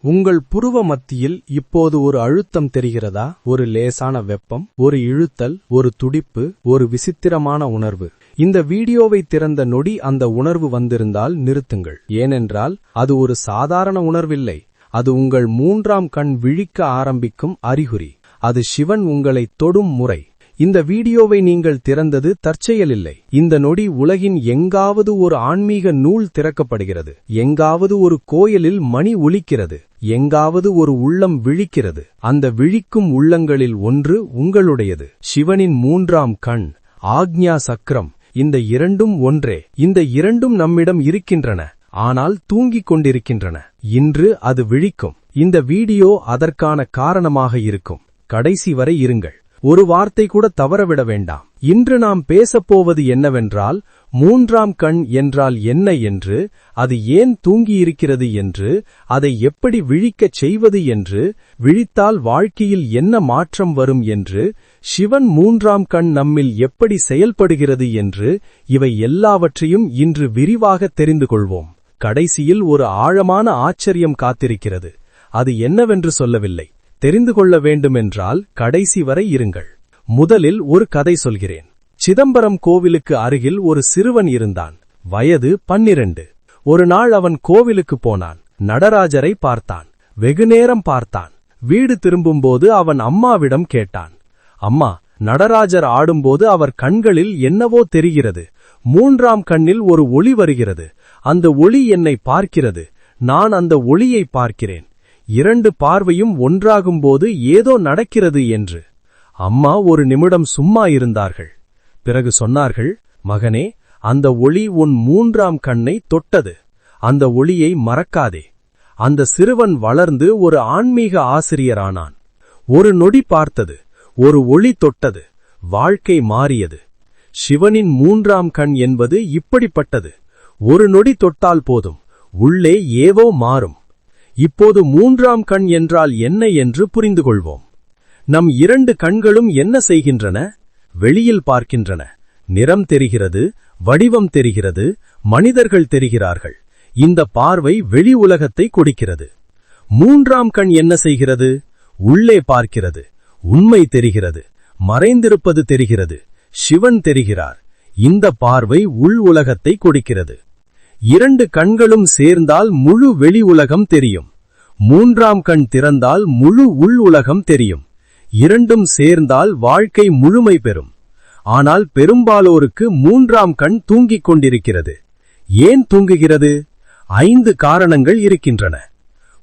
உங்கள் புருவ மத்தியில் இப்போது ஒரு அழுத்தம் தெரிகிறதா? ஒரு லேசான வெப்பம், ஒரு இழுத்தல், ஒரு துடிப்பு, ஒரு விசித்திரமான உணர்வு. இந்த வீடியோவை திறந்த நொடி அந்த உணர்வு வந்திருந்தால் நிறுத்துங்கள். ஏனென்றால் அது ஒரு சாதாரண உணர்வில்லை. அது உங்கள் மூன்றாம் கண் விழிக்க ஆரம்பிக்கும் அறிகுறி. அது சிவன் உங்களை தொடும் முறை. இந்த வீடியோவை நீங்கள் திறந்தது தற்செயலில்லை. இந்த நொடி உலகின் எங்காவது ஒரு ஆன்மீக நூல் திறக்கப்படுகிறது. எங்காவது ஒரு கோயிலில் மணி ஒலிக்கிறது. எங்காவது ஒரு உள்ளம் விழிக்கிறது. அந்த விழிக்கும் உள்ளங்களில் ஒன்று உங்களுடையது. சிவனின் மூன்றாம் கண், ஆக்ஞா சக்கரம், இந்த இரண்டும் ஒன்றே. இந்த இரண்டும் நம்மிடம் இருக்கின்றன, ஆனால் தூங்கிக் கொண்டிருக்கின்றன. இன்று அது விழிக்கும். இந்த வீடியோ அதற்கான காரணமாக இருக்கும். கடைசி வரை இருங்கள். ஒரு வார்த்தை கூட தவறவிட வேண்டாம். இன்று நாம் பேசப்போவது என்னவென்றால், மூன்றாம் கண் என்றால் என்ன என்று, அது ஏன் தூங்கியிருக்கிறது என்று, அதை எப்படி விழிக்கச் செய்வது என்று, விழித்தால் வாழ்க்கையில் என்ன மாற்றம் வரும் என்று, சிவன் மூன்றாம் கண் நம்மில் எப்படி செயல்படுகிறது என்று, இவை எல்லாவற்றையும் இன்று விரிவாக தெரிந்து கொள்வோம். கடைசியில் ஒரு ஆழமான ஆச்சரியம் காத்திருக்கிறது. அது என்னவென்று சொல்லவில்லை. தெரிந்து கொள்ள வேண்டுமென்றால் கடைசி வரை இருங்கள். முதலில் ஒரு கதை சொல்கிறேன். சிதம்பரம் கோவிலுக்கு அருகில் ஒரு சிறுவன் இருந்தான். வயது 12. ஒரு நாள் அவன் கோவிலுக்கு போனான். நடராஜரை பார்த்தான். வெகுநேரம் பார்த்தான். வீடு திரும்பும்போது அவன் அம்மாவிடம் கேட்டான், அம்மா, நடராஜர் ஆடும்போது அவர் கண்களில் என்னவோ தெரிகிறது. மூன்றாம் கண்ணில் ஒரு ஒளி வருகிறது. அந்த ஒளி என்னை பார்க்கிறது. நான் அந்த ஒளியை பார்க்கிறேன். இரண்டு பார்வையும் ஒன்றாகும்போது ஏதோ நடக்கிறது என்று. அம்மா ஒரு நிமிடம் சும்மா இருந்தார்கள். பிறகு சொன்னார்கள், மகனே, அந்த ஒளி உன் மூன்றாம் கண்ணை தொட்டது. அந்த ஒளியை மறக்காதே. அந்த சிறுவன் வளர்ந்து ஒரு ஆன்மீக ஆசிரியரானான். ஒரு நொடி பார்த்தது, ஒரு ஒளி தொட்டது, வாழ்க்கை மாறியது. சிவனின் மூன்றாம் கண் என்பது இப்படிப்பட்டது. ஒரு நொடி தொட்டால் போதும், உள்ளே ஏவோ மாறும். இப்போது மூன்றாம் கண் என்றால் என்ன என்று புரிந்து கொள்வோம். நம் இரண்டு கண்களும் என்ன செய்கின்றன? வெளியில் பார்க்கின்றன. நிறம் தெரிகிறது, வடிவம் தெரிகிறது, மனிதர்கள் தெரிகிறார்கள். இந்த பார்வை வெளி உலகத்தை கொடுக்கிறது. மூன்றாம் கண் என்ன செய்கிறது? உள்ளே பார்க்கிறது. உண்மை தெரிகிறது, மறைந்திருப்பது தெரிகிறது. சிவன் தெரிகிறார். இந்த பார்வை உள் உலகத்தை கொடுக்கிறது. இரண்டு கண்களும் சேர்ந்தால் முழு வெளி உலகம் தெரியும். மூன்றாம் கண் திறந்தால் முழு உள் உலகம் தெரியும். இரண்டும் சேர்ந்தால் வாழ்க்கை முழுமை பெறும். ஆனால் பெரும்பாலோருக்கு மூன்றாம் கண் தூங்கிக் கொண்டிருக்கிறது. ஏன் தூங்குகிறது? 5 காரணங்கள் இருக்கின்றன.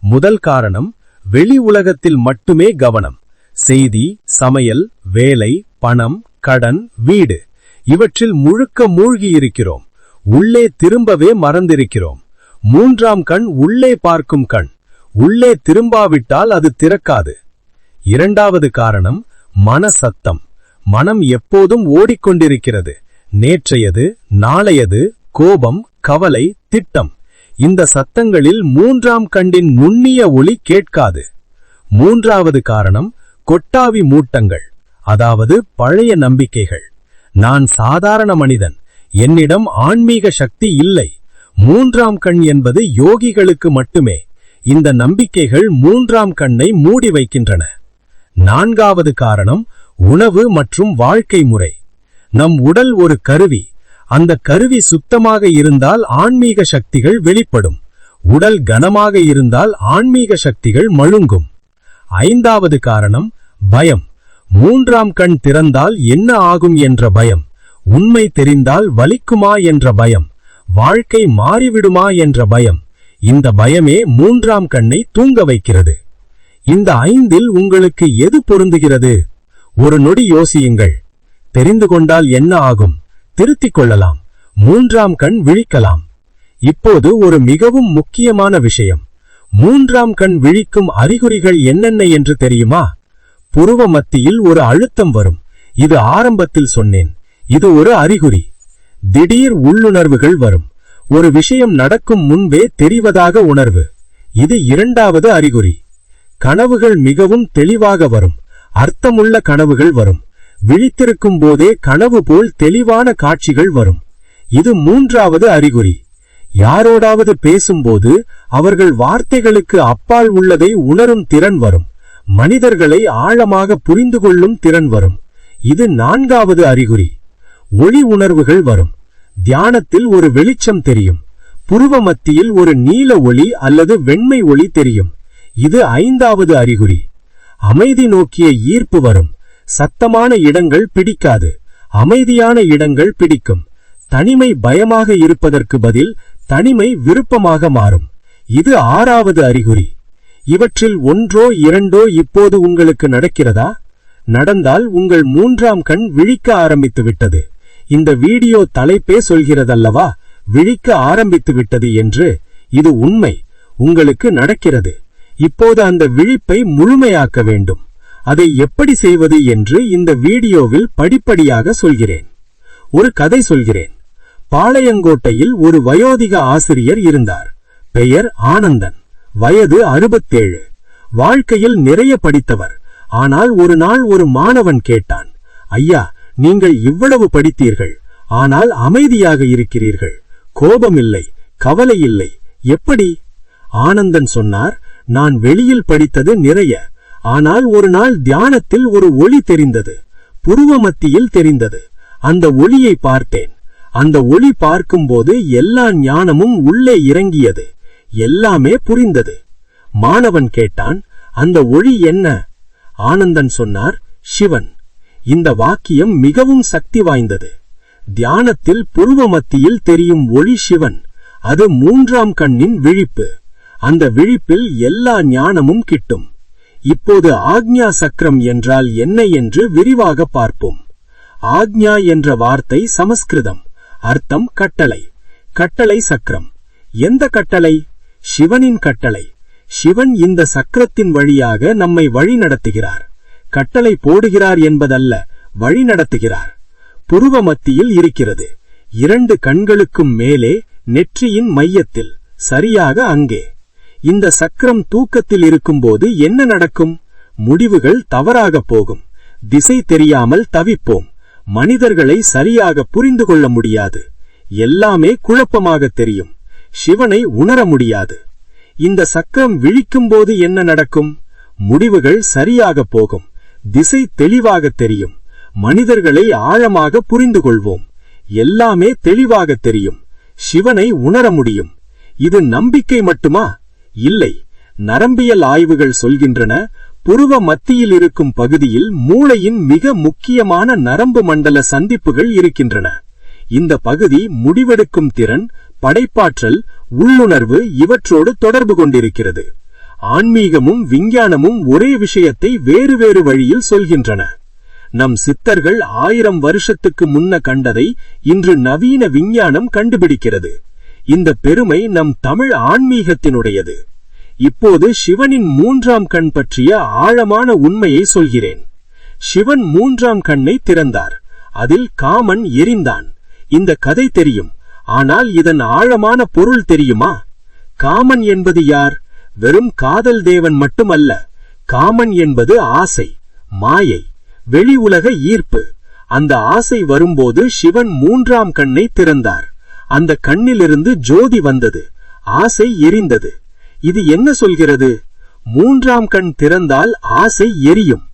முதல் காரணம், வெளி உலகத்தில் மட்டுமே கவனம். செய்தி, சமையல், வேலை, பணம், கடன், வீடு, இவற்றில் முழுக்க மூழ்கியிருக்கிறோம். உள்ளே திரும்பவே மறந்திருக்கிறோம். மூன்றாம் கண் உள்ளே பார்க்கும் கண். உள்ளே திரும்பாவிட்டால் அது திறக்காது. இரண்டாவது காரணம், மன சத்தம். மனம் எப்போதும் ஓடிக்கொண்டிருக்கிறது. நேற்றையது, நாளையது, கோபம், கவலை, திட்டம். இந்த சத்தங்களில் மூன்றாம் கண்ணின் நுண்ணிய ஒளி கேட்காது. மூன்றாவது காரணம், கொட்டாவி மூட்டங்கள், அதாவது பழைய நம்பிக்கைகள். நான் சாதாரண மனிதன், என்னிடம் ஆன்மீக சக்தி இல்லை. மூன்றாம் கண் என்பது யோகிகளுக்கு மட்டுமே. இந்த நம்பிக்கைகள் மூன்றாம் கண்ணை மூடி வைக்கின்றன. நான்காவது காரணம், உணவு மற்றும் வாழ்க்கை முறை. நம் உடல் ஒரு கருவி. அந்த கருவி சுத்தமாக இருந்தால் ஆன்மீக சக்திகள் வெளிப்படும். உடல் கனமாக இருந்தால் ஆன்மீக சக்திகள் மழுங்கும். ஐந்தாவது காரணம், பயம். மூன்றாம் கண் திறந்தால் என்ன ஆகும் என்ற பயம். உண்மை தெரிந்தால் வலிக்குமா என்ற பயம். வாழ்க்கை மாறிவிடுமா என்ற பயம். இந்த பயமே மூன்றாம் கண்ணை தூங்க வைக்கிறது. இந்த 5இல் உங்களுக்கு எது பொருந்துகிறது? ஒரு நொடி யோசியுங்கள். தெரிந்து கொண்டால் என்ன ஆகும்? திருத்திக் கொள்ளலாம். மூன்றாம் கண் விழிக்கலாம். இப்போது ஒரு மிகவும் முக்கியமான விஷயம். மூன்றாம் கண் விழிக்கும் அறிகுறிகள் என்னென்ன என்று தெரியுமா? புருவ மத்தியில் ஒரு அழுத்தம் வரும். இது ஆரம்பத்தில் சொன்னேன். இது ஒரு அறிகுறி. திடீர் உள்ளுணர்வுகள் வரும். ஒரு விஷயம் நடக்கும் முன்பே தெரிவதாக உணர்வு. இது இரண்டாவது அறிகுறி. கனவுகள் மிகவும் தெளிவாக வரும். அர்த்தமுள்ள கனவுகள் வரும். விழித்திருக்கும் போதே கனவு போல் தெளிவான காட்சிகள் வரும். இது மூன்றாவது அறிகுறி. யாரோடாவது பேசும்போது அவர்கள் வார்த்தைகளுக்கு அப்பால் உள்ளதை உணரும் திறன் வரும். மனிதர்களை ஆழமாக புரிந்து கொள்ளும் திறன் வரும். இது 4வது அறிகுறி. ஒளி உணர்வுகள் வரும். தியானத்தில் ஒரு வெளிச்சம் தெரியும். புருவ மத்தியில் ஒரு நீல ஒளி அல்லது வெண்மை ஒளி தெரியும். இது 5வது அறிகுறி. அமைதி நோக்கிய ஈர்ப்பு வரும். சத்தமான இடங்கள் பிடிக்காது. அமைதியான இடங்கள் பிடிக்கும். தனிமை பயமாக இருப்பதற்கு பதில் தனிமை விருப்பமாக மாறும். இது 6வது அறிகுறி. இவற்றில் ஒன்றோ இரண்டோ இப்போது உங்களுக்கு நடக்கிறதா? நடந்தால் உங்கள் 3ஆம் கண் விழிக்க ஆரம்பித்து விட்டது. இந்த வீடியோ தலைப்பே சொல்கிறதல்லவா, விழிக்க ஆரம்பித்து விட்டது என்று. இது உண்மை, உங்களுக்கு நடக்கிறது. இப்போது அந்த விழிப்பை முழுமையாக்க வேண்டும். அதை எப்படி செய்வது என்று இந்த வீடியோவில் படிப்படியாக சொல்கிறேன். ஒரு கதை சொல்கிறேன். பாளையங்கோட்டையில் ஒரு வயோதிக ஆசிரியர் இருந்தார். பெயர் ஆனந்தன். வயது 67. வாழ்க்கையில் நிறைய படித்தவர். ஆனால் ஒரு நாள் ஒரு மாணவன் கேட்டான், ஐயா, நீங்கள் இவ்வளவு படித்தீர்கள், ஆனால் அமைதியாக இருக்கிறீர்கள், கோபமில்லை, கவலை இல்லை, எப்படி? ஆனந்தன் சொன்னார், நான் வெளியில் படித்தது நிறைய, ஆனால் ஒரு நாள் தியானத்தில் ஒரு ஒளி தெரிந்தது. புருவ மத்தியில் தெரிந்தது. அந்த ஒளியை பார்த்தேன். அந்த ஒளி பார்க்கும்போது எல்லா ஞானமும் உள்ளே இறங்கியது. எல்லாமே புரிந்தது. மாணவன் கேட்டான், அந்த ஒளி என்ன? ஆனந்தன் சொன்னார், சிவன். இந்த வாக்கியம் மிகவும் சக்தி வாய்ந்தது. தியானத்தில் புருவ மத்தியில் தெரியும் ஒளி சிவன். அது 3ஆம் கண்ணின் விழிப்பு. அந்த விழிப்பில் எல்லா ஞானமும் கிட்டும். இப்போது ஆக்ஞா சக்கரம் என்றால் என்ன என்று விரிவாக பார்ப்போம். ஆக்ஞா என்ற வார்த்தை சமஸ்கிருதம். அர்த்தம் கட்டளை. கட்டளை சக்கரம். எந்த கட்டளை? சிவனின் கட்டளை. சிவன் இந்த சக்கரத்தின் வழியாக நம்மை வழி நடத்துகிறார். கட்டளை போடுகிறார் என்பதல்ல, வழி நடத்துகிறார். புருவ மத்தியில் இருக்கிறது. 2 கண்களுக்கும் மேலே, நெற்றியின் மையத்தில், சரியாக அங்கே. இந்த சக்கரம் தூக்கத்தில் இருக்கும்போது என்ன நடக்கும்? முடிவுகள் தவறாக போகும். திசை தெரியாமல் தவிப்போம். மனிதர்களை சரியாக புரிந்து கொள்ள முடியாது. எல்லாமே குழப்பமாக தெரியும். சிவனை உணர முடியாது. இந்த சக்கரம் விழிக்கும்போது என்ன நடக்கும்? முடிவுகள் சரியாக போகும். திசை தெளிவாக தெரியும். மனிதர்களை ஆழமாக புரிந்து கொள்வோம். எல்லாமே தெளிவாக தெரியும். சிவனை உணர முடியும். இது நம்பிக்கை மட்டுமா? இல்லை. நரம்பியல் ஆய்வுகள் சொல்கின்றன, புருவ மத்தியில் இருக்கும் பகுதியில் மூளையின் மிக முக்கியமான நரம்பு மண்டல சந்திப்புகள் இருக்கின்றன. இந்த பகுதி முடிவெடுக்கும் திறன், படைப்பாற்றல், உள்ளுணர்வு இவற்றோடு தொடர்பு கொண்டிருக்கிறது. ஆன்மீகமும் விஞ்ஞானமும் ஒரே விஷயத்தை வேறு வேறு வழியில் சொல்கின்றன. நம் சித்தர்கள் 1000 வருஷத்துக்கு முன்ன கண்டதை இன்று நவீன விஞ்ஞானம் கண்டுபிடிக்கிறது. இந்த பெருமை நம் தமிழ் ஆன்மீகத்தினுடையது. இப்போது சிவனின் 3ஆம் கண் பற்றிய ஆழமான உண்மையை சொல்கிறேன். சிவன் 3ஆம் கண்ணை திறந்தார். அதில் காமன் எரிந்தான். இந்த கதை தெரியும். ஆனால் இதன் ஆழமான பொருள் தெரியுமா? காமன் என்பது யார்? வெறும் காதல் தேவன் மட்டுமல்ல. காமன் என்பது ஆசை, மாயை, வெளி உலக ஈர்ப்பு. அந்த ஆசை வரும்போது சிவன் 3ஆம் கண்ணை திறந்தார். அந்த கண்ணிலிருந்து ஜோதி வந்தது. ஆசை எரிந்தது. இது என்ன சொல்கிறது? 3ஆம் கண் திறந்தால் ஆசை எரியும்.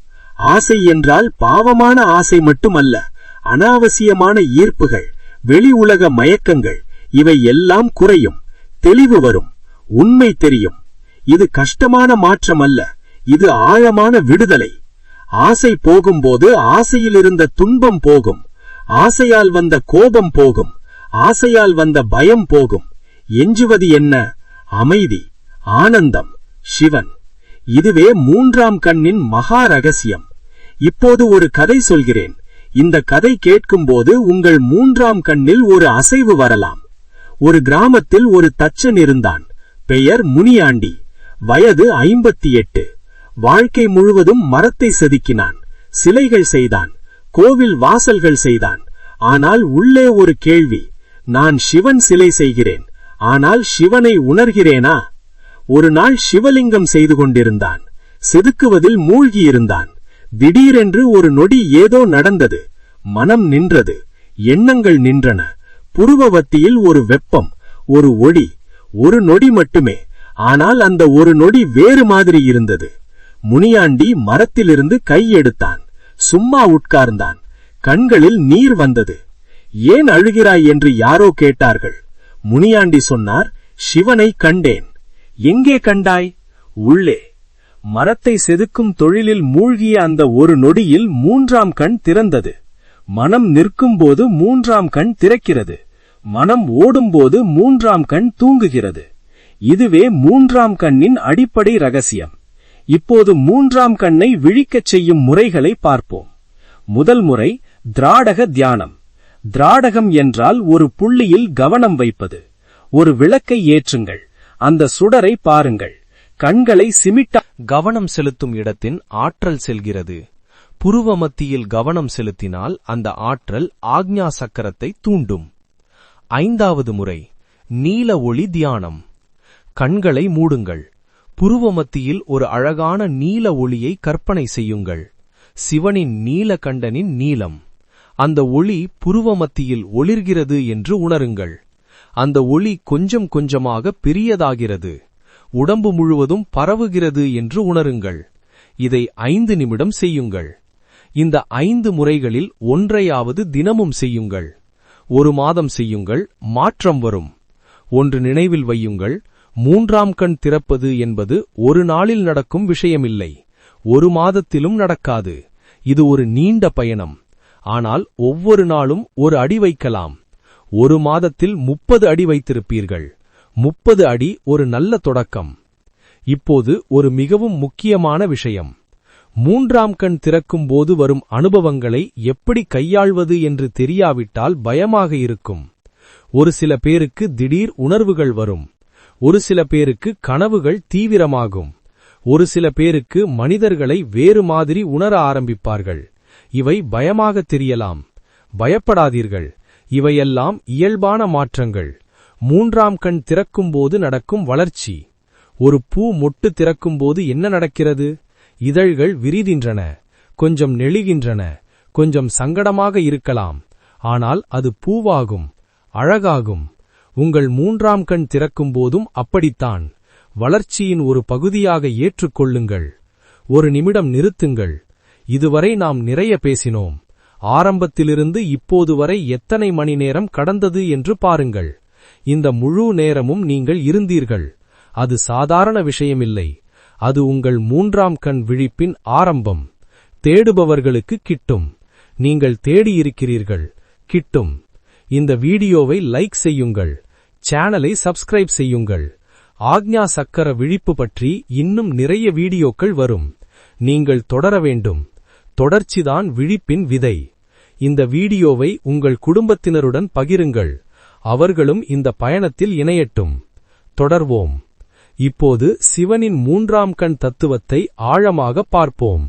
ஆசை என்றால் பாவமான ஆசை மட்டுமல்ல, அனாவசியமான ஈர்ப்புகள், வெளி உலக மயக்கங்கள், இவை எல்லாம் குறையும். தெளிவு வரும். உண்மை தெரியும். இது கஷ்டமான மாற்றம் அல்ல, இது ஆழமான விடுதலை. ஆசை போகும்போது ஆசையில் இருந்த துன்பம் போகும். ஆசையால் வந்த கோபம் போகும். ஆசையால் வந்த பயம் போகும். எஞ்சுவது என்ன? அமைதி, ஆனந்தம், சிவன். இதுவே 3ஆம் கண்ணின் மகா ரகசியம். இப்போது ஒரு கதை சொல்கிறேன். இந்த கதை கேட்கும்போது உங்கள் 3ஆம் கண்ணில் ஒரு அசைவு வரலாம். ஒரு கிராமத்தில் ஒரு தச்சன் இருந்தான். பெயர் முனியாண்டி. வயது 58. வாழ்க்கை முழுவதும் மரத்தை செதுக்கினான், சிலைகள் செய்தான், கோவில் வாசல்கள் செய்தான். ஆனால் உள்ளே ஒரு கேள்வி, நான் சிவன் சிலை செய்கிறேன், ஆனால் சிவனை உணர்கிறேனா? ஒரு நாள் சிவலிங்கம் செய்து கொண்டிருந்தான். செதுக்குவதில் மூழ்கியிருந்தான். திடீரென்று ஒரு நொடி ஏதோ நடந்தது. மனம் நின்றது. எண்ணங்கள் நின்றன. புருவவத்தியில் ஒரு வெப்பம், ஒரு ஒளி, ஒரு நொடி மட்டுமே. ஆனால் அந்த ஒரு நொடி வேறு மாதிரி இருந்தது. முனியாண்டி மரத்திலிருந்து கை எடுத்தான். சும்மா உட்கார்ந்தான். கண்களில் நீர் வந்தது. ஏன் அழுகிறாய் என்று யாரோ கேட்டார்கள். முனியாண்டி சொன்னார், சிவனை கண்டேன். எங்கே கண்டாய்? உள்ளே. மரத்தை செதுக்கும் தொழிலில் மூழ்கிய அந்த ஒரு நொடியில் 3ஆம் கண் திறந்தது. மனம் நிற்கும்போது 3ஆம் கண் திறக்கிறது. மனம் ஓடும்போது 3ஆம் கண் தூங்குகிறது. இதுவே 3ஆம் கண்ணின் அடிப்படை ரகசியம். இப்போது 3ஆம் கண்ணை விழிக்கச் செய்யும் முறைகளை பார்ப்போம். முதல் முறை திராடக தியானம். திராடகம் என்றால் ஒரு புள்ளியில் கவனம் வைப்பது. ஒரு விளக்கை ஏற்றுங்கள். அந்த சுடரை பாருங்கள். கண்களை சிமிட்ட கவனம் செலுத்தும் இடத்தின் ஆற்றல் செல்கிறது. புருவ மத்தியில் கவனம் செலுத்தினால் அந்த ஆற்றல் ஆக்ஞா சக்கரத்தை தூண்டும். 5வது முறை நீல ஒளி தியானம். கண்களை மூடுங்கள். புருவ மத்தியில் ஒரு அழகான நீல ஒளியை கற்பனை செய்யுங்கள். சிவனின் நீலகண்டனின் நீலம். அந்த ஒளி புருவ மத்தியில் ஒளிர்கிறது என்று உணருங்கள். அந்த ஒளி கொஞ்சம் கொஞ்சமாக பெரியதாகிறது. உடம்பு முழுவதும் பரவுகிறது என்று உணருங்கள். இதை 5 நிமிடம் செய்யுங்கள். இந்த 5 முறைகளில் ஒன்றையாவது தினமும் செய்யுங்கள். 1 மாதம் செய்யுங்கள், மாற்றம் வரும். ஒன்று நினைவில் வையுங்கள், 3ஆம் கண் திறப்பது என்பது ஒரு நாளில் நடக்கும் விஷயமில்லை. 1 மாதத்திலும் நடக்காது. இது ஒரு நீண்ட பயணம். ஆனால் ஒவ்வொரு நாளும் ஒரு அடி வைக்கலாம். 1 மாதத்தில் 30 அடி வைத்திருப்பீர்கள். 30 அடி ஒரு நல்ல தொடக்கம். இப்போது ஒரு மிகவும் முக்கியமான விஷயம். 3ஆம் கண் திறக்கும் போது வரும் அனுபவங்களை எப்படி கையாள்வது என்று தெரியாவிட்டால் பயமாக இருக்கும். ஒரு சில பேருக்கு திடீர் உணர்வுகள் வரும். ஒரு சில பேருக்கு கனவுகள் தீவிரமாகும். ஒரு சில பேருக்கு மனிதர்களை வேறு மாதிரி உணர ஆரம்பிப்பார்கள். இவை பயமாக தெரியலாம். பயப்படாதீர்கள். இவையெல்லாம் இயல்பான மாற்றங்கள். 3ஆம் கண் திறக்கும்போது நடக்கும் வளர்ச்சி. ஒரு பூ மொட்டு திறக்கும்போது என்ன நடக்கிறது? இதழ்கள் விரிகின்றன, கொஞ்சம் நெளிகின்றன, கொஞ்சம் சங்கடமாக இருக்கலாம். ஆனால் அது பூவாகும், அழகாகும். உங்கள் 3ஆம் கண் திறக்கும்போதும் அப்படித்தான். வளர்ச்சியின் ஒரு பகுதியாக ஏற்றுக்கொள்ளுங்கள். 1 நிமிடம் நிறுத்துங்கள். இதுவரை நாம் நிறைய பேசினோம். ஆரம்பத்திலிருந்து இப்போது வரை எத்தனை மணி நேரம் கடந்தது என்று பாருங்கள். இந்த முழு நேரமும் நீங்கள் இருந்தீர்கள். அது சாதாரண விஷயமில்லை. அது உங்கள் 3ஆம் கண் விழிப்பின் ஆரம்பம். தேடுபவர்களுக்கு கிட்டும். நீங்கள் தேடியிருக்கிறீர்கள். கிட்டும். இந்த வீடியோவை லைக் செய்யுங்கள். சேனலை சப்ஸ்கிரைப் செய்யுங்கள். ஆக்ஞா சக்கர விழிப்பு பற்றி இன்னும் நிறைய வீடியோக்கள் வரும். நீங்கள் தொடர வேண்டும். தொடர்ச்சிதான் விழிப்பின் விதை. இந்த வீடியோவை உங்கள் குடும்பத்தினருடன் பகிருங்கள். அவர்களும் இந்த பயணத்தில் இணையட்டும். தொடர்வோம். இப்போது சிவனின் 3ஆம் கண் தத்துவத்தை ஆழமாக பார்ப்போம்.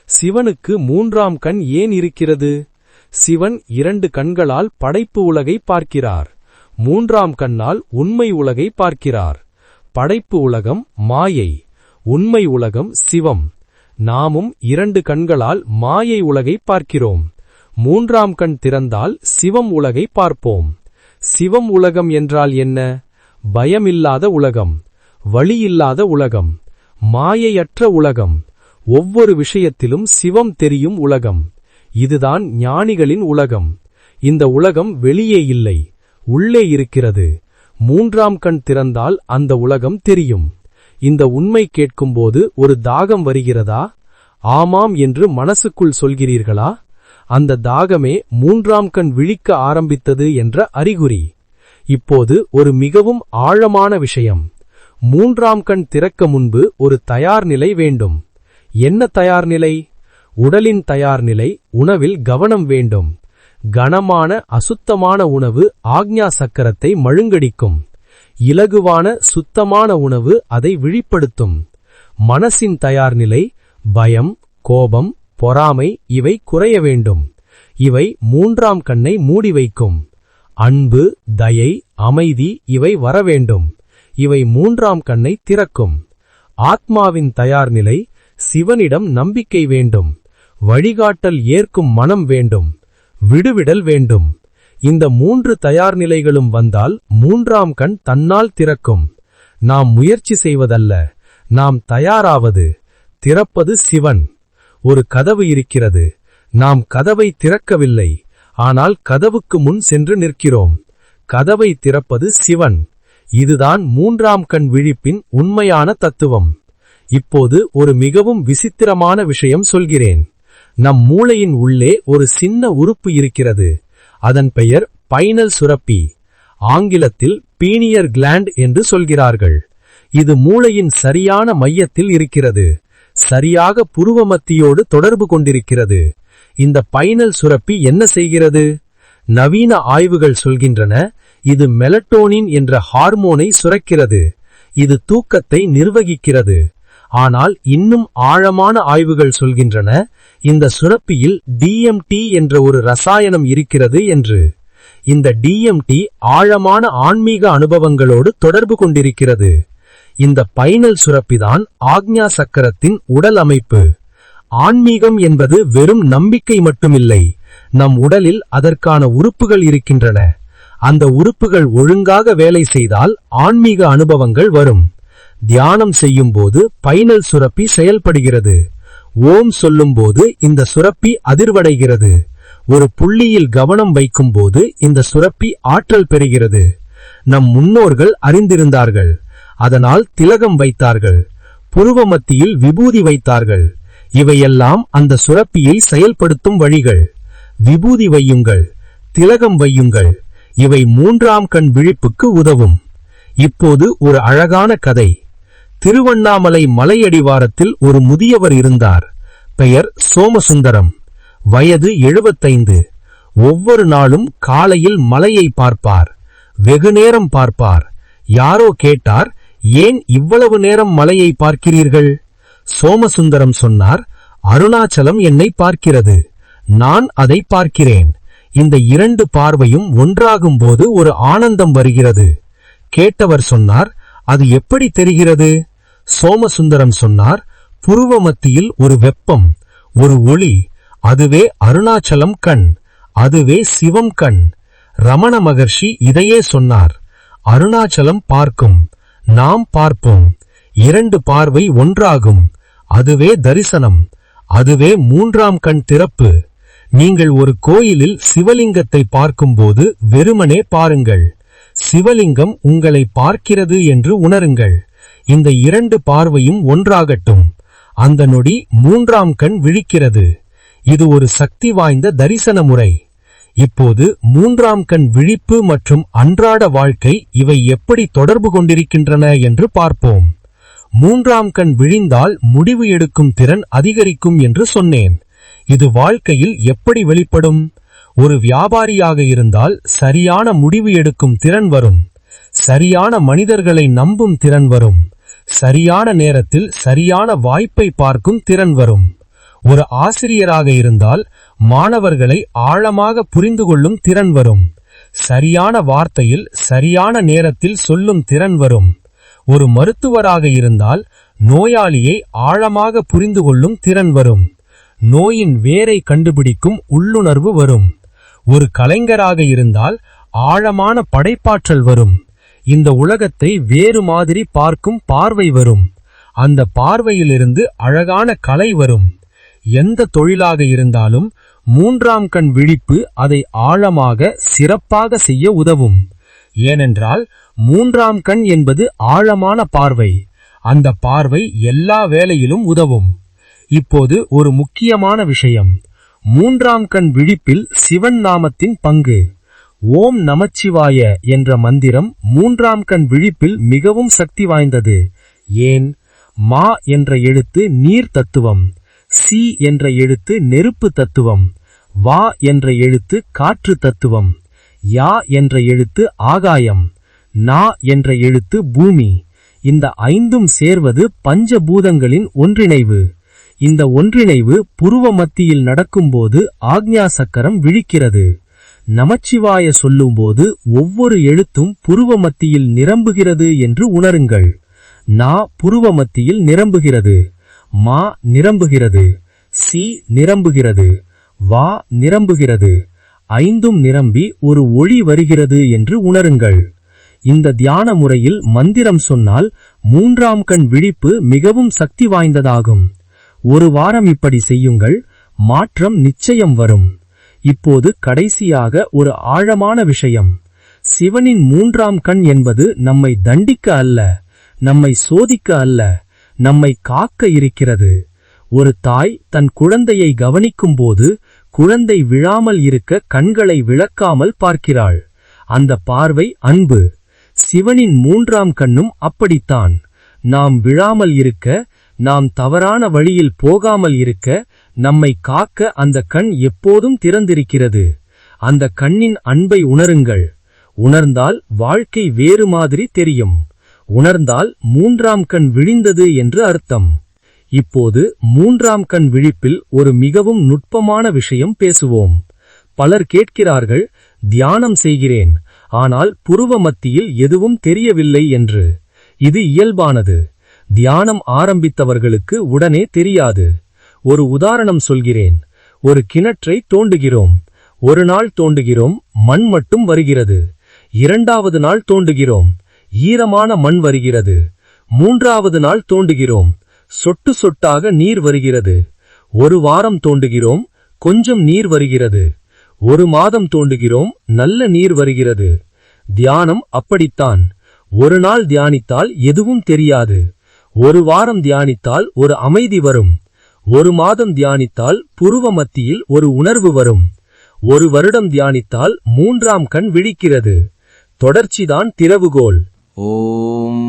சிவனுக்கு 3ஆம் கண் ஏன் இருக்கிறது? சிவன் 2 கண்களால் படைப்பு உலகை பார்க்கிறார். 3ஆம் கண்ணால் உண்மை உலகை பார்க்கிறார். படைப்பு உலகம் மாயை, உண்மை உலகம் சிவம். நாமும் 2 கண்களால் மாயை உலகை பார்க்கிறோம். 3ஆம் கண் திறந்தால் சிவம் உலகை பார்ப்போம். சிவம் உலகம் என்றால் என்ன? பயமில்லாத உலகம், வலியில்லாத உலகம், மாயையற்ற உலகம், ஒவ்வொரு விஷயத்திலும் சிவம் தெரியும் உலகம். இதுதான் ஞானிகளின் உலகம். இந்த உலகம் வெளியே இல்லை, உள்ளே இருக்கிறது. 3ஆம் கண் திறந்தால் அந்த உலகம் தெரியும். இந்த உண்மை கேட்கும்போது ஒரு தாகம் வருகிறதா? ஆமாம் என்று மனசுக்குள் சொல்கிறீர்களா? அந்த தாகமே 3ஆம் கண் விழிக்க ஆரம்பித்தது என்ற அறிகுறி. இப்போது ஒரு மிகவும் ஆழமான விஷயம். 3ஆம் கண் திறக்க முன்பு ஒரு தயார் நிலை வேண்டும். என்ன தயார் நிலை? உடலின் தயார் நிலை. உணவில் கவனம் வேண்டும். கனமான அசுத்தமான உணவு ஆக்ஞா சக்கரத்தை மழுங்கடிக்கும். இலகுவான சுத்தமான உணவு அதை விழிப்படுத்தும். மனசின் தயார் நிலை. பயம், கோபம், பொறாமை இவை குறைய வேண்டும். இவை 3ஆம் கண்ணை மூடி வைக்கும். அன்பு, தயை, அமைதி இவை வரவேண்டும். இவை 3ஆம் கண்ணை திறக்கும். ஆத்மாவின் தயார் நிலை. சிவனிடம் நம்பிக்கை வேண்டும். வழிகாட்டல் ஏற்கும் மனம் வேண்டும். விடுவிடல் வேண்டும். இந்த 3 தயார் நிலைகளும் வந்தால் 3ஆம் கண் தன்னால் திறக்கும். நாம் முயற்சி செய்வதல்ல, நாம் தயாராவது. திறப்பது சிவன். ஒரு கதவு இருக்கிறது. நாம் கதவை திறக்கவில்லை, ஆனால் கதவுக்கு முன் சென்று நிற்கிறோம். கதவை திறப்பது சிவன். இதுதான் 3ஆம் கண் விழிப்பின் உண்மையான தத்துவம். இப்போது ஒரு மிகவும் விசித்திரமான விஷயம் சொல்கிறேன். நம் மூளையின் உள்ளே ஒரு சின்ன உறுப்பு இருக்கிறது. அதன் பெயர் பைனல் சுரப்பி. ஆங்கிலத்தில் பீனியர் கிளாண்ட் என்று சொல்கிறார்கள். இது மூளையின் சரியான மையத்தில் இருக்கிறது. சரியாக புருவமத்தியோடு தொடர்பு கொண்டிருக்கிறது. இந்த பைனல் சுரப்பி என்ன செய்கிறது? நவீன ஆய்வுகள் சொல்கின்றன, இது மெலட்டோனின் என்ற ஹார்மோனை சுரக்கிறது. இது தூக்கத்தை நிர்வகிக்கிறது. ஆனால் இன்னும் ஆழமான ஆய்வுகள் சொல்கின்றன, இந்த சுரப்பியில் DMT என்ற ஒரு ரசாயனம் இருக்கிறது என்று. இந்த DMT ஆழமான ஆன்மீக அனுபவங்களோடு தொடர்பு கொண்டிருக்கிறது. இந்த பைனல் சுரப்பிதான் ஆக்ஞா சக்கரத்தின் உடல் அமைப்பு. ஆன்மீகம் என்பது வெறும் நம்பிக்கை மட்டுமில்லை. நம் உடலில் அதற்கான உறுப்புகள் இருக்கின்றன. அந்த உறுப்புகள் ஒழுங்காக வேலை செய்தால் ஆன்மீக அனுபவங்கள் வரும். தியானம் செய்யும்போது பைனல் சுரப்பி செயல்படுகிறது. ஓம் சொல்லும்போது இந்த சுரப்பி அதிர்வடைகிறது. ஒரு புள்ளியில் கவனம் வைக்கும்போது இந்த சுரப்பி ஆற்றல் பெறுகிறது. நம் முன்னோர்கள் அறிந்திருந்தார்கள். அதனால் திலகம் வைத்தார்கள். புருவ மத்தியில் விபூதி வைத்தார்கள். இவையெல்லாம் அந்த சுரப்பியை செயல்படுத்தும் வழிகள். விபூதி வையுங்கள், திலகம் வையுங்கள். இவை 3ஆம் கண் விழிப்புக்கு உதவும். இப்போது ஒரு அழகான கதை. திருவண்ணாமலை மலையடிவாரத்தில் ஒரு முதியவர் இருந்தார். பெயர் சோமசுந்தரம். வயது 75. ஒவ்வொரு நாளும் காலையில் மலையை பார்ப்பார். வெகுநேரம் பார்ப்பார். யாரோ கேட்டார், ஏன் இவ்வளவு நேரம் மலையை பார்க்கிறீர்கள்? சோமசுந்தரம் சொன்னார், அருணாச்சலம் என்னை பார்க்கிறது, நான் அதை பார்க்கிறேன். இந்த 2 பார்வையும் ஒன்றாகும்போது ஒரு ஆனந்தம் வருகிறது. கேட்டவர் சொன்னார், அது எப்படி தெரிகிறது? சோமசுந்தரம் சொன்னார், புருவ மத்தியில் ஒரு வெப்பம், ஒரு ஒளி. அதுவே அருணாச்சலம் கண், அதுவே சிவம் கண். ரமண மகர்ஷி இதையே சொன்னார். அருணாச்சலம் பார்க்கும், நாம் பார்ப்போம். 2 பார்வை ஒன்றாகும். அதுவே தரிசனம். அதுவே 3ஆம் கண் திறப்பு. நீங்கள் ஒரு கோயிலில் சிவலிங்கத்தை பார்க்கும்போது வெறுமனே பாருங்கள். சிவலிங்கம் உங்களை பார்க்கிறது என்று உணருங்கள். இந்த 2 பார்வையும் ஒன்றாகட்டும். அந்த நொடி 3ஆம் கண் விழிக்கிறது. இது ஒரு சக்தி வாய்ந்த தரிசன முறை. இப்போது 3ஆம் கண் விழிப்பு மற்றும் அன்றாட வாழ்க்கை இவை எப்படி தொடர்பு கொண்டிருக்கின்றன என்று பார்ப்போம். 3ஆம் கண் விழிந்தால் முடிவு எடுக்கும் திறன் அதிகரிக்கும் என்று சொன்னேன். இது வாழ்க்கையில் எப்படி வெளிப்படும்? ஒரு வியாபாரியாக இருந்தால் சரியான முடிவு எடுக்கும் திறன் வரும். சரியான மனிதர்களை நம்பும் திறன் வரும். சரியான நேரத்தில் சரியான வாய்ப்பை பார்க்கும் திறன் வரும். ஒரு ஆசிரியராக இருந்தால் மாணவர்களை ஆழமாக புரிந்து கொள்ளும் திறன் வரும். சரியான வார்த்தையில் சரியான நேரத்தில் சொல்லும் திறன் வரும். ஒரு மருத்துவராக இருந்தால் நோயாளியை ஆழமாக புரிந்து கொள்ளும் திறன் வரும். நோயின் வேரை கண்டுபிடிக்கும் உள்ளுணர்வு வரும். ஒரு கலைஞராக இருந்தால் ஆழமான படைப்பாற்றல் வரும். இந்த உலகத்தை வேறு மாதிரி பார்க்கும் பார்வை வரும். அந்த பார்வையிலிருந்து அழகான கலை வரும். எந்த தொழிலாக இருந்தாலும் 3ஆம் கண் விழிப்பு அதை ஆழமாக சிறப்பாக செய்ய உதவும். ஏனென்றால் 3ஆம் கண் என்பது ஆழமான பார்வை. அந்த பார்வை எல்லா வேளையிலும் உதவும். இப்போது ஒரு முக்கியமான விஷயம். 3ஆம் கண் விழிப்பில் சிவன் நாமத்தின் பங்கு. ஓம் நமச்சிவாய என்ற மந்திரம் 3ஆம் கண் விழிப்பில் மிகவும் சக்தி வாய்ந்தது. ஏன்? மா என்ற எழுத்து நீர் தத்துவம், சி என்ற எழுத்து நெருப்பு தத்துவம், வா என்ற எழுத்து காற்று தத்துவம், யா என்ற எழுத்து ஆகாயம், நா என்ற எழுத்து பூமி. இந்த 5ம் சேர்வது பஞ்சபூதங்களின் ஒன்றிணைவு. இந்த ஒன்றிணைவு புருவ மத்தியில் நடக்கும்போது ஆக்ஞா சக்கரம் விழிக்கிறது. நமச்சிவாய சொல்லும்போது ஒவ்வொரு எழுத்தும் புருவ மத்தியில் நிரம்புகிறது என்று உணருங்கள். நா புருவ மத்தியில் நிரம்புகிறது, மா நிரம்புகிறது, சி நிரம்புகிறது, வா நிரம்புகிறது. ஐந்தும் நிரம்பி ஒரு ஒளி வருகிறது என்று உணருங்கள். இந்த தியான முறையில் மந்திரம் சொன்னால் 3ஆம் கண் விழிப்பு மிகவும் சக்தி வாய்ந்ததாகும். ஒரு வாரம் இப்படி செய்யுங்கள், மாற்றம் நிச்சயம் வரும். இப்போது கடைசியாக ஒரு ஆழமான விஷயம். சிவனின் 3ஆம் கண் என்பது நம்மை தண்டிக்க அல்ல, நம்மை சோதிக்க அல்ல, நம்மை காக்க இருக்கிறது. ஒரு தாய் தன் குழந்தையை கவனிக்கும்போது குழந்தை விழாமல் இருக்க கண்களை விளக்காமல் பார்க்கிறாள். அந்த பார்வை அன்பு. சிவனின் 3ஆம் கண்ணும் அப்படித்தான். நாம் விழாமல் இருக்க, நாம் தவறான வழியில் போகாமல் இருக்க, நம்மை காக்க அந்த கண் எப்போதும் திறந்திருக்கிறது. அந்த கண்ணின் அன்பை உணருங்கள். உணர்ந்தால் வாழ்க்கை வேறு மாதிரி தெரியும். உணர்ந்தால் 3ஆம் கண் விழிந்தது என்று அர்த்தம். இப்போது 3ஆம் கண் விழிப்பில் ஒரு மிகவும் நுட்பமான விஷயம் பேசுவோம். பலர் கேட்கிறார்கள், தியானம் செய்கிறேன், ஆனால் புருவ மத்தியில் எதுவும் தெரியவில்லை என்று. இது இயல்பானது. தியானம் ஆரம்பித்தவர்களுக்கு உடனே தெரியாது. ஒரு உதாரணம் சொல்கிறேன். ஒரு கிணற்றை தோண்டுகிறோம். ஒரு நாள் தோண்டுகிறோம், மண் மட்டும் வருகிறது. 2வது நாள் தோண்டுகிறோம், ஈரமான மண் வருகிறது. 3வது நாள் தோண்டுகிறோம், சொட்டு சொட்டாக நீர் வருகிறது. ஒரு வாரம் தோண்டுகிறோம், கொஞ்சம் நீர் வருகிறது. ஒரு மாதம் தோண்டுகிறோம், நல்ல நீர் வருகிறது. தியானம் அப்படித்தான். ஒரு நாள் தியானித்தால் எதுவும் தெரியாது. ஒரு வாரம் தியானித்தால் ஒரு அமைதி வரும். ஒரு மாதம் தியானித்தால் புருவ மத்தியில் ஒரு உணர்வு வரும். ஒரு வருடம் தியானித்தால் 3ஆம் கண் விழிக்கிறது. தொடர்ச்சிதான் திறவுகோல். ஓம்.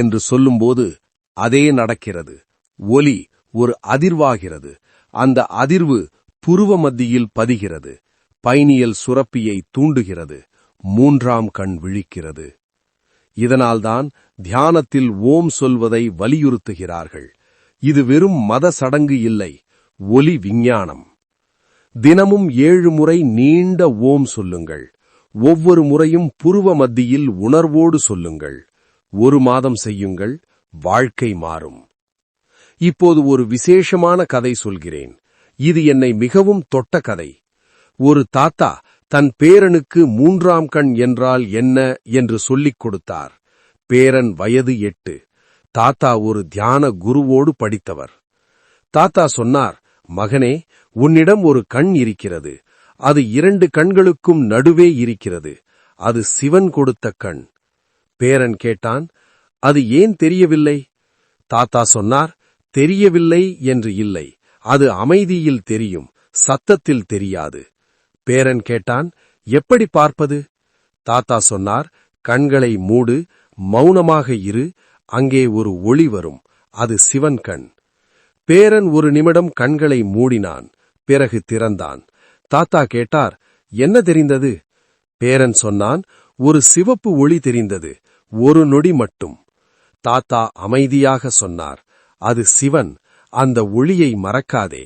என்று சொல்லும்போது அதே நடக்கிறது. ஒலி ஒரு அதிர்வாகிறது. அந்த அதிர்வு புருவ மத்தியில் பதிகிறது. பைனியல் சுரப்பியை தூண்டுகிறது. மூன்றாம் கண் விழிக்கிறது. இதனால்தான் தியானத்தில் ஓம் சொல்வதை வலியுறுத்துகிறார்கள். இது வெறும் மத சடங்கு இல்லை, ஒலி விஞ்ஞானம். தினமும் 7 முறை நீண்ட ஓம் சொல்லுங்கள். ஒவ்வொரு முறையும் புருவ மத்தியில் உணர்வோடு சொல்லுங்கள். 1 மாதம் செய்யுங்கள், வாழ்க்கை மாறும். இப்போது ஒரு விசேஷமான கதை சொல்கிறேன். இது என்னை மிகவும் தொட்ட கதை. ஒரு தாத்தா தன் பேரனுக்கு 3ஆம் கண் என்றால் என்ன என்று சொல்லிக் கொடுத்தார். பேரன் வயது 8. தாத்தா ஒரு தியான குருவோடு படித்தவர். தாத்தா சொன்னார், மகனே, உன்னிடம் ஒரு கண் இருக்கிறது. அது 2 கண்களுக்கும் நடுவே இருக்கிறது. அது சிவன் கொடுத்த கண். பேரன் கேட்டான், அது ஏன் தெரியவில்லை? தாத்தா சொன்னார், தெரியவில்லை என்று இல்லை, அது அமைதியில் தெரியும், சத்தத்தில் தெரியாது. பேரன் கேட்டான், எப்படி பார்ப்பது? தாத்தா சொன்னார், கண்களை மூடு, மௌனமாக இரு, அங்கே ஒரு ஒளி வரும், அது சிவன் கண். பேரன் 1 நிமிடம் கண்களை மூடினான், பிறகு திறந்தான். தாத்தா கேட்டார், என்ன தெரிந்தது? பேரன் சொன்னான், ஒரு சிவப்பு ஒளி தெரிந்தது, 1 நொடி மட்டும். தாத்தா அமைதியாக சொன்னார், அது சிவன், அந்த ஒளியை மறக்காதே.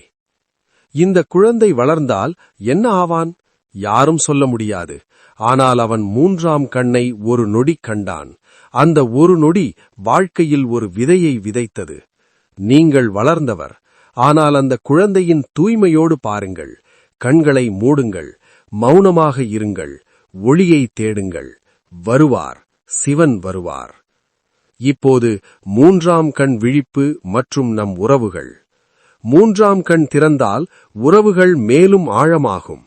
இந்த குழந்தை வளர்ந்தால் என்ன ஆவான்? யாரும் சொல்ல முடியாது. ஆனால் அவன் 3ஆம் கண்ணை 1 நொடி கண்டான். அந்த 1 நொடி வாழ்க்கையில் ஒரு விதையை விதைத்தது. நீங்கள் வளர்ந்தவர். ஆனால் அந்த குழந்தையின் தூய்மையோடு பாருங்கள். கண்களை மூடுங்கள், மௌனமாக இருங்கள், ஒளியை தேடுங்கள். வருவார், சிவன் வருவார். இப்போது 3ஆம் கண் விழிப்பு மற்றும் நம் உறவுகள். 3ஆம் கண் திறந்தால் உறவுகள் மேலும் ஆழமாகும்.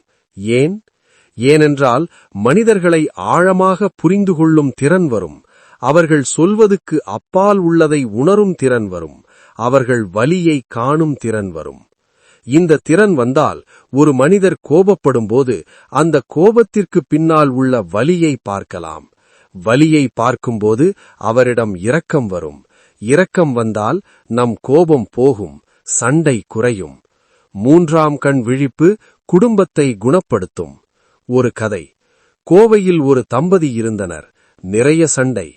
ஏன்? ஏனென்றால் மனிதர்களை ஆழமாக புரிந்து கொள்ளும் திறன் வரும். அவர்கள் சொல்வதுக்கு அப்பால் உள்ளதை உணரும் திறன் வரும். அவர்கள் வலியை காணும் திறன் வரும். இந்த திறன் வந்தால் ஒரு மனிதர் கோபப்படும்போது அந்த கோபத்திற்கு பின்னால் உள்ள வலியை பார்க்கலாம். வலியை பார்க்கும்போது அவரிடம் இரக்கம் வரும். இரக்கம் வந்தால் நம் கோபம் போகும், சண்டை குறையும். 3ஆம் கண் விழிப்பு குடும்பத்தை குணப்படுத்தும். ஒரு கதை. கோவையில் ஒரு தம்பதி இருந்தனர். நிறைய சண்டை.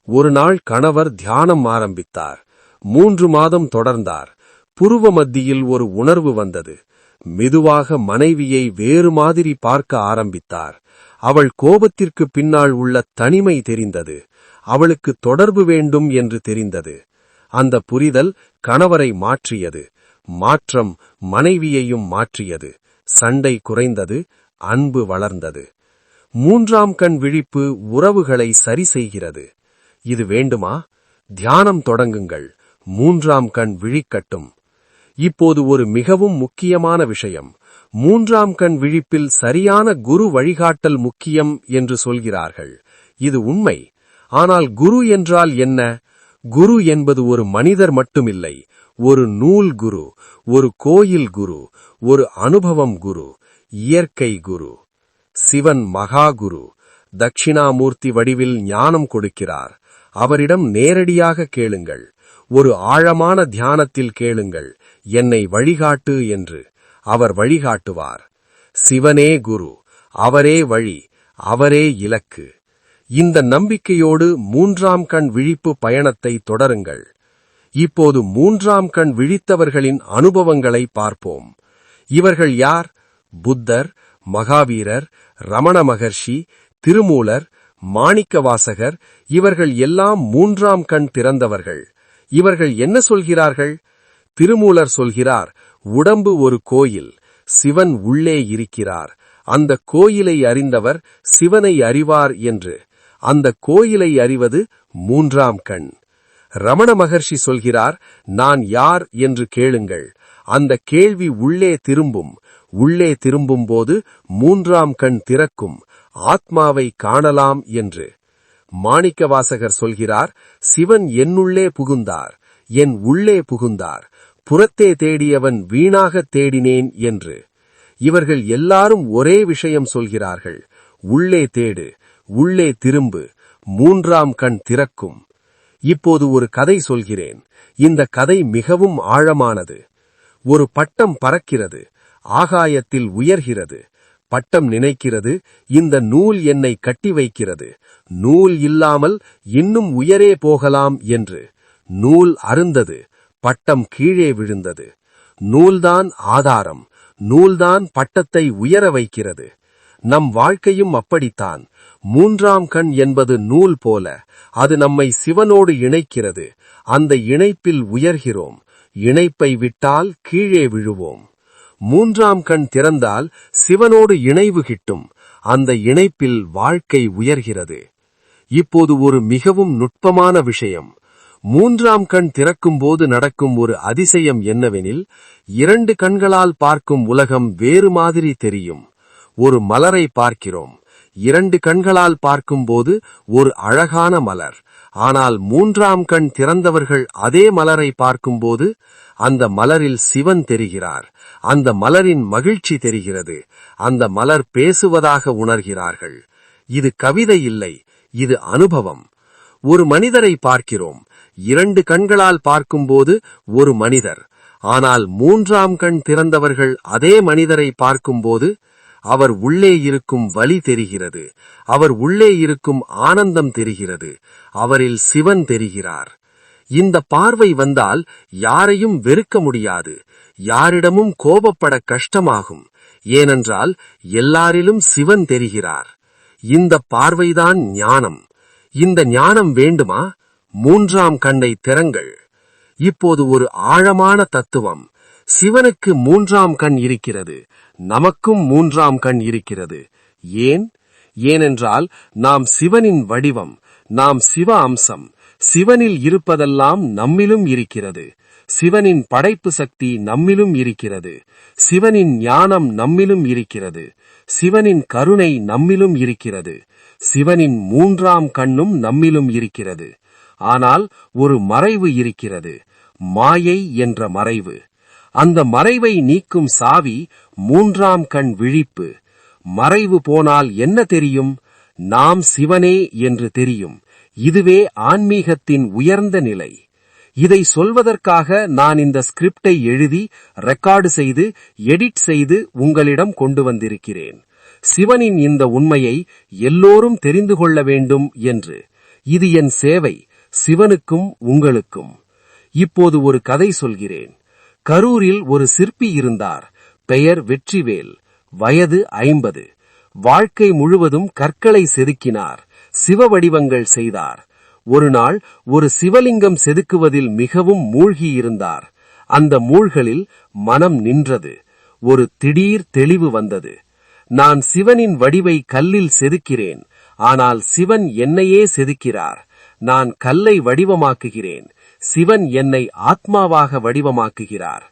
ஒரு நாள் கணவர் தியானம் ஆரம்பித்தார். 3 மாதம் தொடர்ந்தார். புருவ மத்தியில் ஒரு உணர்வு வந்தது. மெதுவாக மனைவியை வேறு மாதிரி பார்க்க ஆரம்பித்தார். அவள் கோபத்திற்கு பின்னால் உள்ள தனிமை தெரிந்தது. அவளுக்கு தொடர்பு வேண்டும் என்று தெரிந்தது. அந்த புரிதல் கணவரை மாற்றியது. மாற்றம் மனைவியையும் மாற்றியது. சண்டை குறைந்தது, அன்பு வளர்ந்தது. 3ஆம் கண் விழிப்பு உறவுகளை சரி செய்கிறது. இது வேண்டுமா? தியானம் தொடங்குங்கள். 3ஆம் கண் விழிக்கட்டும். இப்போது ஒரு மிகவும் முக்கியமான விஷயம். 3ஆம் கண் விழிப்பில் சரியான குரு வழிகாட்டல் முக்கியம் என்று சொல்கிறார்கள். இது உண்மை. ஆனால் குரு என்றால் என்ன? குரு என்பது ஒரு மனிதர் மட்டுமில்லை. ஒரு நூல் குரு, ஒரு கோயில் குரு, ஒரு அனுபவம் குரு, இயற்கை குரு. சிவன் மகா குரு. தட்சிணாமூர்த்தி வடிவில் ஞானம் கொடுக்கிறார். அவரிடம் நேரடியாக கேளுங்கள். ஒரு ஆழமான தியானத்தில் கேளுங்கள், என்னை வழிகாட்டு என்று. அவர் வழிகாட்டுவார். சிவனே குரு, அவரே வழி, அவரே இலக்கு. இந்த நம்பிக்கையோடு 3ஆம் கண் விழிப்பு பயணத்தை தொடருங்கள். இப்போது 3ஆம் கண் விழித்தவர்களின் அனுபவங்களை பார்ப்போம். இவர்கள் யார்? புத்தர், மகாவீரர், ரமண மகர்ஷி, திருமூலர், மாணிக்கவாசகர். இவர்கள் எல்லாம் 3ஆம் கண் திறந்தவர்கள். இவர்கள் என்ன சொல்கிறார்கள்? திருமூலர் சொல்கிறார், உடம்பு ஒரு கோயில், சிவன் உள்ளே இருக்கிறார். அந்த கோயிலை அறிந்தவர் சிவனை அறிவார் என்று. அந்த கோயிலை அறிவது 3ஆம் கண். ரமண மகர்ஷி சொல்கிறார், நான் யார் என்று கேளுங்கள். அந்த கேள்வி உள்ளே திரும்பும். உள்ளே திரும்பும்போது 3ஆம் கண் திறக்கும், ஆத்மாவை காணலாம் என்று. மாணிக்கவாசகர் சொல்கிறார், சிவன் என்னுள்ளே புகுந்தார், என் உள்ளே புகுந்தார், புறத்தே தேடியவன் வீணாக தேடினேன் என்று. இவர்கள் எல்லாரும் ஒரே விஷயம் சொல்கிறார்கள், உள்ளே தேடு, உள்ளே திரும்பு, 3ஆம் கண் திறக்கும். இப்போது ஒரு கதை சொல்கிறேன். இந்த கதை மிகவும் ஆழமானது. ஒரு பட்டம் பறக்கிறது, ஆகாயத்தில் உயர்கிறது. பட்டம் நினைக்கிறது, இந்த நூல் என்னை கட்டி வைக்கிறது, நூல் இல்லாமல் இன்னும் உயரே போகலாம் என்று. நூல் அறுந்தது, பட்டம் கீழே விழுந்தது. நூல்தான் ஆதாரம், நூல்தான் பட்டத்தை உயர வைக்கிறது. நம் வாழ்க்கையும் அப்படித்தான். மூன்றாம் கண் என்பது நூல் போல. அது நம்மை சிவனோடு இணைக்கிறது. அந்த இணைப்பில் உயர்கிறோம். இணைப்பை விட்டால் கீழே விழுவோம். மூன்றாம் கண் திறந்தால் சிவனோடு இணைவு கிட்டும். அந்த இணைப்பில் வாழ்க்கை உயர்கிறது. இப்போது ஒரு மிகவும் நுட்பமான விஷயம். மூன்றாம் கண் திறக்கும்போது நடக்கும் ஒரு அதிசயம் என்னவெனில், 2 கண்களால் பார்க்கும் உலகம் வேறு மாதிரி தெரியும். ஒரு மலரை பார்க்கிறோம். 2 கண்களால் பார்க்கும்போது ஒரு அழகான மலர். ஆனால் மூன்றாம் கண் திறந்தவர்கள் அதே மலரை பார்க்கும்போது அந்த மலரில் சிவன் தெரிகிறார். அந்த மலரின் மகிழ்ச்சி தெரிகிறது. அந்த மலர் பேசுவதாக உணர்கிறார்கள். இது கவிதை இல்லை, இது அனுபவம். ஒரு மனிதரை பார்க்கிறோம். 2 கண்களால் பார்க்கும்போது ஒரு மனிதர். ஆனால் மூன்றாம் கண் திறந்தவர்கள் அதே மனிதரை பார்க்கும்போது அவர் உள்ளே இருக்கும் வலி தெரிகிறது. அவர் உள்ளே இருக்கும் ஆனந்தம் தெரிகிறது. அவரில் சிவன் தெரிகிறார். இந்த பார்வை வந்தால் யாரையும் வெறுக்க முடியாது. யாரிடமும் கோபப்பட கஷ்டமாகும். ஏனென்றால் எல்லாரிலும் சிவன் தெரிகிறார். இந்த பார்வைதான் ஞானம். இந்த ஞானம் வேண்டுமா? மூன்றாம் கண்ணை திறங்கள். இப்போது ஒரு ஆழமான தத்துவம். சிவனுக்கு மூன்றாம் கண் இருக்கிறது, நமக்கும் மூன்றாம் கண் இருக்கிறது. ஏன்? ஏனென்றால் நாம் சிவனின் வடிவம், நாம் சிவ அம்சம். சிவனில் இருப்பதெல்லாம் நம்மிலும் இருக்கிறது. சிவனின் படைப்பு சக்தி நம்மிலும் இருக்கிறது. சிவனின் ஞானம் நம்மிலும் இருக்கிறது. சிவனின் கருணை நம்மிலும் இருக்கிறது. சிவனின் மூன்றாம் கண்ணும் நம்மிலும் இருக்கிறது. ஆனால் ஒரு மறைவு இருக்கிறது, மாயை என்ற மறைவு. அந்த மறைவை நீக்கும் சாவி மூன்றாம் கண் விழிப்பு. மறைவு போனால் என்ன தெரியும்? நாம் சிவனே என்று தெரியும். இதுவே ஆன்மீகத்தின் உயர்ந்த நிலை. இதை சொல்வதற்காக நான் இந்த ஸ்கிரிப்டை எழுதி, ரெக்கார்டு செய்து, எடிட் செய்து உங்களிடம் கொண்டு வந்திருக்கிறேன். சிவனின் இந்த உண்மையை எல்லோரும் தெரிந்து கொள்ள வேண்டும் என்று. இது என் சேவை, சிவனுக்கும் உங்களுக்கும். இப்போது ஒரு கதை சொல்கிறேன். கரூரில் ஒரு சிற்பி இருந்தார். பெயர் வெற்றிவேல். வயது 50. வாழ்க்கை முழுவதும் கற்களை செதுக்கினார், சிவ வடிவங்கள் செய்தார். ஒரு நாள் ஒரு சிவலிங்கம் செதுக்குவதில் மிகவும் மூழ்கியிருந்தார். அந்த மூழ்கலில் மனம் நின்றது. ஒரு திடீர் தெளிவு வந்தது. நான் சிவனின் வடிவை கல்லில் செதுக்கிறேன், ஆனால் சிவன் என்னையே செதுக்கிறார். நான் கல்லை வடிவமாக்குகிறேன், சிவன் என்னை ஆத்மாவாக வடிவமாக்குகிறார்.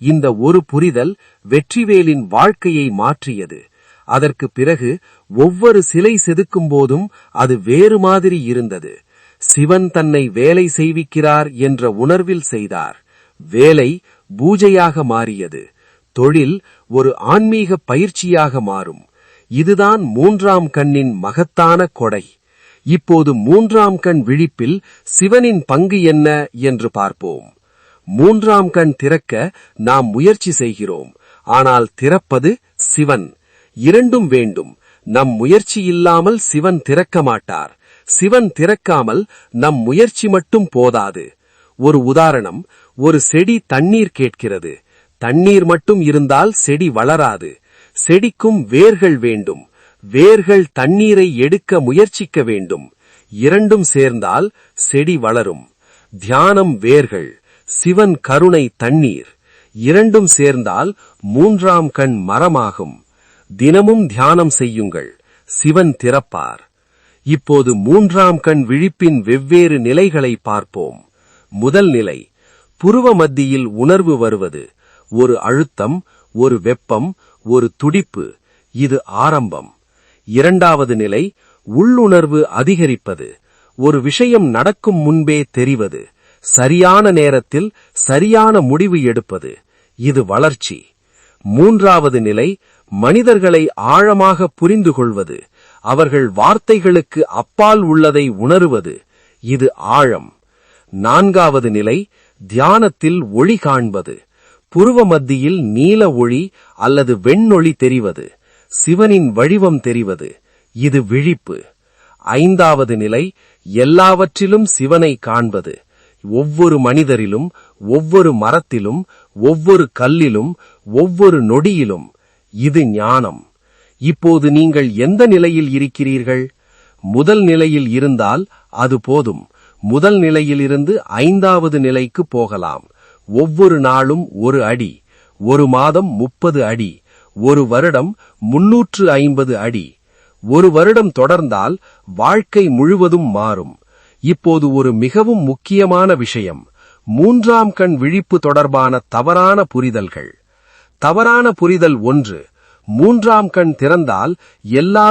இந்த ஒரு புரிதல் வெற்றிவேலின் வாழ்க்கையை மாற்றியது. அதற்கு பிறகு ஒவ்வொரு சிலை செதுக்கும் போதும் அது வேறு மாதிரி இருந்தது. சிவன் தன்னை வேலை செய்விக்கிறார் என்ற உணர்வில் செய்தார். வேலை பூஜையாக மாறியது. தொழில் ஒரு ஆன்மீக பயிற்சியாக மாறும். இதுதான் மூன்றாம் கண்ணின் மகத்தான கொடை. இப்போது மூன்றாம் கண் விழிப்பில் சிவனின் பங்கு என்ன என்று பார்ப்போம். மூன்றாம் கண் திறக்க நாம் முயற்சி செய்கிறோம், ஆனால் திறப்பது சிவன். இரண்டும் வேண்டும். நம் முயற்சி இல்லாமல் சிவன் திறக்க மாட்டார். சிவன் திறக்காமல் நம் முயற்சி மட்டும் போதாது. ஒரு உதாரணம். ஒரு செடி தண்ணீர் கேட்கிறது. தண்ணீர் மட்டும் இருந்தால் செடி வளராது. செடிக்கும் வேர்கள் வேண்டும். வேர்கள் தண்ணீரை எடுக்க முயற்சிக்க வேண்டும். இரண்டும் சேர்ந்தால் செடி வளரும். தியானம் வேர்கள், சிவன் கருணை தண்ணீர். இரண்டும் சேர்ந்தால் மூன்றாம் கண் மரமாகும். தினமும் தியானம் செய்யுங்கள், சிவன் திறப்பார். இப்போது மூன்றாம் கண் விழிப்பின் வெவ்வேறு நிலைகளை பார்ப்போம். முதல் நிலை, புருவ மத்தியில் உணர்வு வருவது. ஒரு அழுத்தம், ஒரு வெப்பம், ஒரு துடிப்பு. இது ஆரம்பம். இரண்டாவது நிலை, உள்ளுணர்வு அதிகரிப்பது. ஒரு விஷயம் நடக்கும் முன்பே தெரிவது. சரியான நேரத்தில் சரியான முடிவு எடுப்பது. இது வளர்ச்சி. மூன்றாவது நிலை, மனிதர்களை ஆழமாக புரிந்து கொள்வது. அவர்கள் வார்த்தைகளுக்கு அப்பால் உள்ளதை உணருவது. இது ஆழம். 4வது நிலை தியானத்தில் ஒளி காண்பது. புருவ மத்தியில் நீல ஒளி அல்லது வெண்ணொளி தெரிவது, சிவனின் வடிவம் தெரிவது. இது விழிப்பு. 5வது நிலை எல்லாவற்றிலும் சிவனை காண்பது. ஒவ்வொரு மனிதரிலும், ஒவ்வொரு மரத்திலும், ஒவ்வொரு கல்லிலும், ஒவ்வொரு நொடியிலும். இது ஞானம். இப்போது நீங்கள் எந்த நிலையில் இருக்கிறீர்கள்? முதல் நிலையில் இருந்தால் அது போதும். முதல் நிலையிலிருந்து 5வது நிலைக்கு போகலாம். ஒவ்வொரு நாளும் 1 அடி, ஒரு மாதம் 30 அடி, ஒரு வருடம் 350 அடி. ஒரு வருடம் தொடர்ந்தால் வாழ்க்கை முழுவதும் மாறும். இப்போது ஒரு மிகவும் முக்கியமான விஷயம், 3ஆம் கண் விழிப்பு தொடர்பான தவறான புரிதல்கள். தவறான புரிதல் 1, 3ஆம் கண் திறந்தால் எல்லா